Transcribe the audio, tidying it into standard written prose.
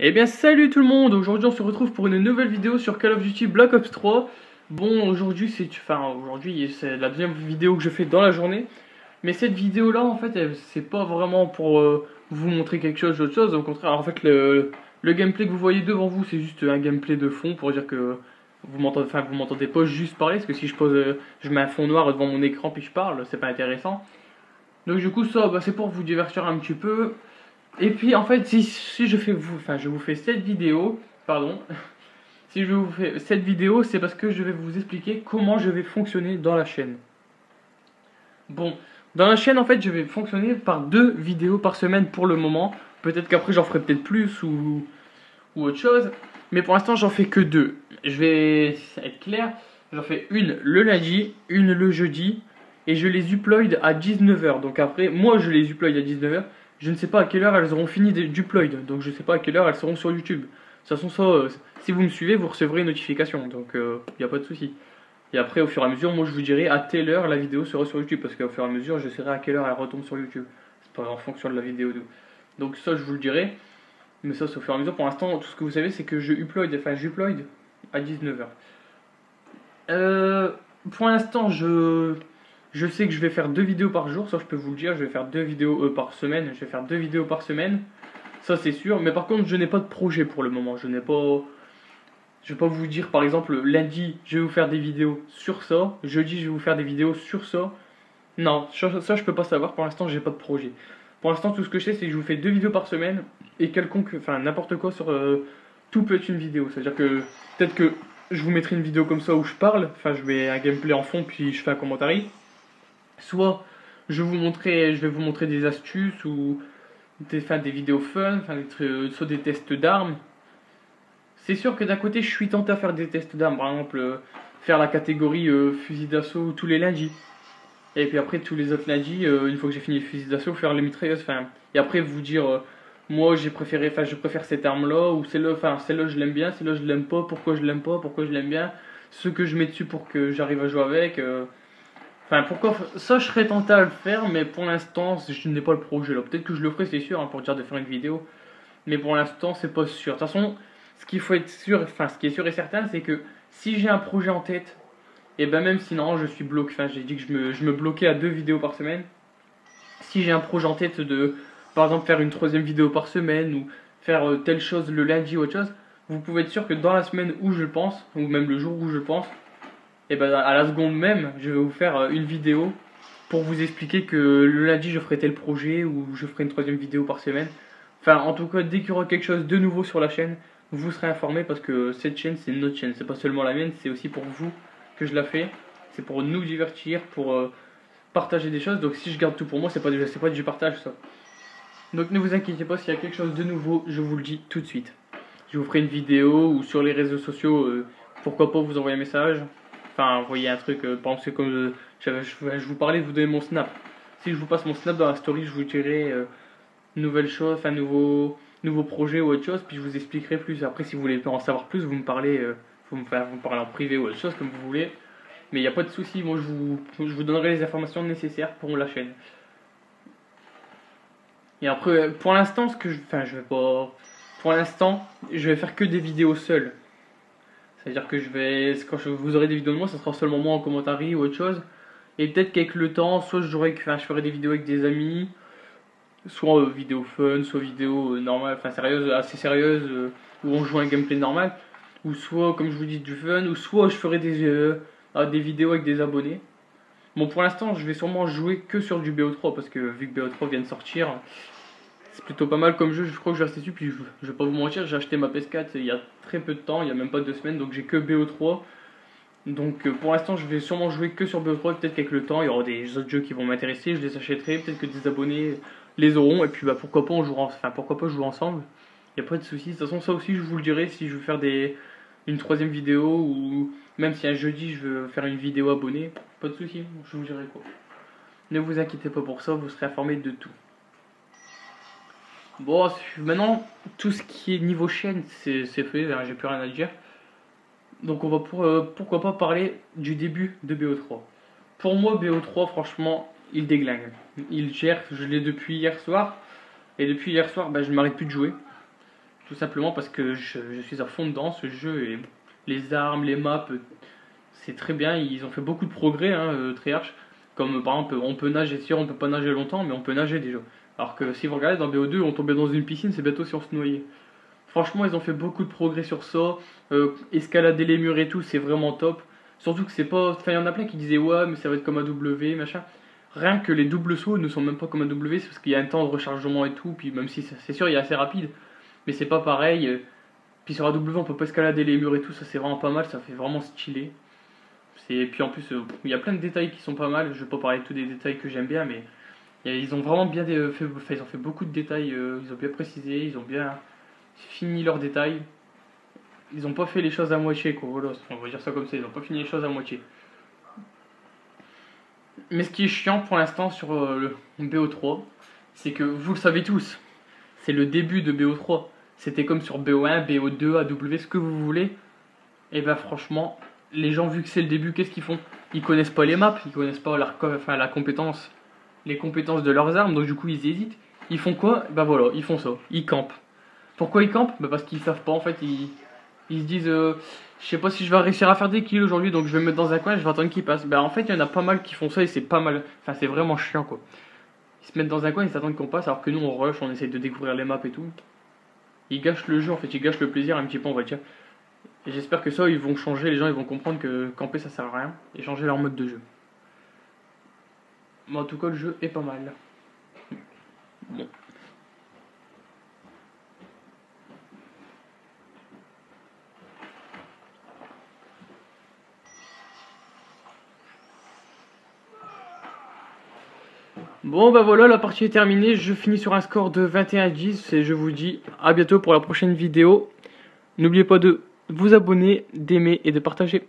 Eh bien salut tout le monde, aujourd'hui on se retrouve pour une nouvelle vidéo sur Call of Duty Black Ops 3. Bon aujourd'hui c'est la deuxième vidéo que je fais dans la journée. Mais cette vidéo là en fait c'est pas vraiment pour vous montrer quelque chose d'autre chose. Au contraire en fait le gameplay que vous voyez devant vous c'est juste un gameplay de fond pour dire que vous m'entendez pas juste parler. Parce que si je mets un fond noir devant mon écran puis je parle c'est pas intéressant. Donc du coup ça c'est pour vous divertir un petit peu. Et puis en fait, si je vous fais cette vidéo, pardon, si je vous fais cette vidéo, c'est parce que je vais vous expliquer comment je vais fonctionner dans la chaîne. Bon, dans la chaîne en fait, je vais fonctionner par 2 vidéos par semaine pour le moment. Peut-être qu'après j'en ferai peut-être plus ou autre chose, mais pour l'instant j'en fais que 2. Je vais être clair, j'en fais une le lundi, une le jeudi, et je les upload à 19h. Donc après, moi je les upload à 19h. Je ne sais pas à quelle heure elles auront fini d'upload, donc je ne sais pas à quelle heure elles seront sur YouTube. De toute façon, ça, si vous me suivez, vous recevrez une notification, donc il n'y a pas de souci. Et après, au fur et à mesure, moi je vous dirai à telle heure la vidéo sera sur YouTube, parce qu'au fur et à mesure, je saurai à quelle heure elle retombe sur YouTube. C'est pas en fonction de la vidéo. Donc ça, je vous le dirai, mais ça, c'est au fur et à mesure. Pour l'instant, tout ce que vous savez, c'est que j'upload à 19h. Pour l'instant, je sais que je vais faire 2 vidéos par jour, ça je peux vous le dire, je vais faire 2 vidéos par semaine, je vais faire 2 vidéos par semaine, ça c'est sûr, mais par contre je n'ai pas de projet pour le moment, je vais pas vous dire par exemple lundi je vais vous faire des vidéos sur ça, jeudi je vais vous faire des vidéos sur ça, non, ça je peux pas savoir, pour l'instant j'ai pas de projet. Pour l'instant tout ce que je sais c'est que je vous fais 2 vidéos par semaine, et n'importe quoi sur tout peut être une vidéo, c'est à dire que peut-être que je vous mettrai une vidéo comme ça où je parle, je mets un gameplay en fond puis je fais un commentaire. Soit je vais vous montrer des astuces ou des vidéos fun, soit des tests d'armes. C'est sûr que d'un côté je suis tenté à faire des tests d'armes, par exemple faire la catégorie fusil d'assaut tous les lundis. Et puis après tous les autres lundis, une fois que j'ai fini le fusil d'assaut, faire les mitrailleuses. Et après vous dire moi je préfère cette arme là, ou celle-là je l'aime bien, celle-là je l'aime pas, pourquoi je l'aime pas, pourquoi je l'aime bien, ce que je mets dessus pour que j'arrive à jouer avec. Pourquoi ça je serais tenté à le faire, mais pour l'instant je n'ai pas le projet là. Peut-être que je le ferai, c'est sûr, pour dire de faire une vidéo, mais pour l'instant c'est pas sûr. De toute façon, ce qu'il faut être sûr, ce qui est sûr et certain, c'est que si j'ai un projet en tête, et ben même si non je suis bloqué, j'ai dit que je me bloquais à 2 vidéos par semaine. Si j'ai un projet en tête de, par exemple, faire une 3e vidéo par semaine ou faire telle chose le lundi ou autre chose, vous pouvez être sûr que dans la semaine où je pense, ou même le jour où je pense, et ben à la seconde même, je vais vous faire une vidéo pour vous expliquer que le lundi je ferai tel projet ou je ferai une 3e vidéo par semaine. En tout cas, dès qu'il y aura quelque chose de nouveau sur la chaîne, vous serez informé, parce que cette chaîne c'est notre chaîne, c'est pas seulement la mienne, c'est aussi pour vous que je la fais. C'est pour nous divertir, pour partager des choses. Donc si je garde tout pour moi, c'est pas du partage ça. Donc ne vous inquiétez pas, s'il y a quelque chose de nouveau, je vous le dis tout de suite. Je vous ferai une vidéo, ou sur les réseaux sociaux, pourquoi pas vous envoyer un message. Envoyer un truc, par exemple, c'est comme je vous parlais de vous donner mon snap. Si je vous passe mon snap dans la story, je vous dirai nouvelle chose, nouveau projet ou autre chose, puis je vous expliquerai plus. Après, si vous voulez en savoir plus, vous me parlez en privé ou autre chose, comme vous voulez. Mais il n'y a pas de souci, moi je vous donnerai les informations nécessaires pour la chaîne. Et après, pour l'instant, je vais pas. Pour l'instant, je vais faire que des vidéos seules. C'est-à-dire que quand vous aurez des vidéos de moi, ça sera seulement moi en commentaire ou autre chose. Et peut-être qu'avec le temps, soit je ferai des vidéos avec des amis, soit vidéo fun, soit vidéo normale, assez sérieuse, où on joue un gameplay normal, ou soit, comme je vous dis, du fun, ou soit je ferai des vidéos avec des abonnés. Bon, pour l'instant, je vais sûrement jouer que sur du BO3, parce que vu que BO3 vient de sortir, c'est plutôt pas mal comme jeu. Je crois que je vais rester dessus, puis je vais pas vous mentir, j'ai acheté ma PS4 il y a très peu de temps, il y a même pas 2 semaines, donc j'ai que BO3. Donc pour l'instant je vais sûrement jouer que sur BO3, peut-être qu'avec le temps il y aura des autres jeux qui vont m'intéresser, je les achèterai, peut-être que des abonnés les auront, et puis pourquoi pas pourquoi pas jouer ensemble. Il n'y a pas de soucis. De toute façon ça aussi je vous le dirai si je veux faire une 3e vidéo, ou même si un jeudi je veux faire une vidéo abonnée, pas de soucis, je vous dirai quoi. Ne vous inquiétez pas pour ça, vous serez informé de tout. Bon, maintenant, tout ce qui est niveau chaîne, c'est fait, j'ai plus rien à dire. Donc on va pourquoi pas parler du début de BO3. Pour moi, BO3, franchement, il déglingue. Il gère, je l'ai depuis hier soir. Et depuis hier soir, je ne m'arrête plus de jouer. tout simplement parce que je suis à fond dedans ce jeu et les armes, les maps, c'est très bien. Ils ont fait beaucoup de progrès, hein, Treyarch. Comme par exemple, on peut nager, sûr, on peut pas nager longtemps, mais on peut nager déjà. Alors que si vous regardez dans BO2, on tombait dans une piscine, c'est bientôt si on se noyait. Franchement, ils ont fait beaucoup de progrès sur ça. Escalader les murs et tout, c'est vraiment top. Surtout que c'est pas. Enfin, il y en a plein qui disaient ouais, mais ça va être comme un W, machin. Rien que les doubles sauts ne sont même pas comme un W, c'est parce qu'il y a un temps de rechargement et tout. Puis même si c'est sûr, il est assez rapide, mais c'est pas pareil. Puis sur AW, on peut pas escalader les murs et tout, ça c'est vraiment pas mal, ça fait vraiment stylé. Et puis en plus, il y a plein de détails qui sont pas mal. Je vais pas parler de tous des détails que j'aime bien, mais ils ont vraiment bien fait. Enfin, ils ont fait beaucoup de détails. Ils ont bien précisé, ils ont bien fini leurs détails. Ils ont pas fait les choses à moitié, quoi. Voilà, on va dire ça comme ça. Ils ont pas fini les choses à moitié. Mais ce qui est chiant pour l'instant sur le BO3, c'est que vous le savez tous, c'est le début de BO3. C'était comme sur BO1, BO2, AW, ce que vous voulez. Et ben franchement, les gens, vu que c'est le début, qu'est-ce qu'ils font? Ils connaissent pas les maps, ils connaissent pas la compétence, les compétences de leurs armes, donc du coup ils hésitent. Ils font quoi? Ben voilà, ils font ça, ils campent. Pourquoi ils campent? Ben parce qu'ils savent pas, en fait, ils se disent je sais pas si je vais réussir à faire des kills aujourd'hui, donc je vais me mettre dans un coin et je vais attendre qu'il passe. Ben en fait, il y en a pas mal qui font ça et c'est pas mal, enfin c'est vraiment chiant quoi. Ils se mettent dans un coin, ils s'attendent qu'on passe, alors que nous on rush, on essaye de découvrir les maps et tout. Ils gâchent le jeu, en fait, ils gâchent le plaisir un petit peu, on va dire. Et j'espère que ça, ils vont changer, les gens ils vont comprendre que camper ça sert à rien et changer leur mode de jeu. Mais en tout cas, le jeu est pas mal. Bon. Bon bah voilà, la partie est terminée, je finis sur un score de 21-10 et je vous dis à bientôt pour la prochaine vidéo. N'oubliez pas de vous abonner, d'aimer et de partager.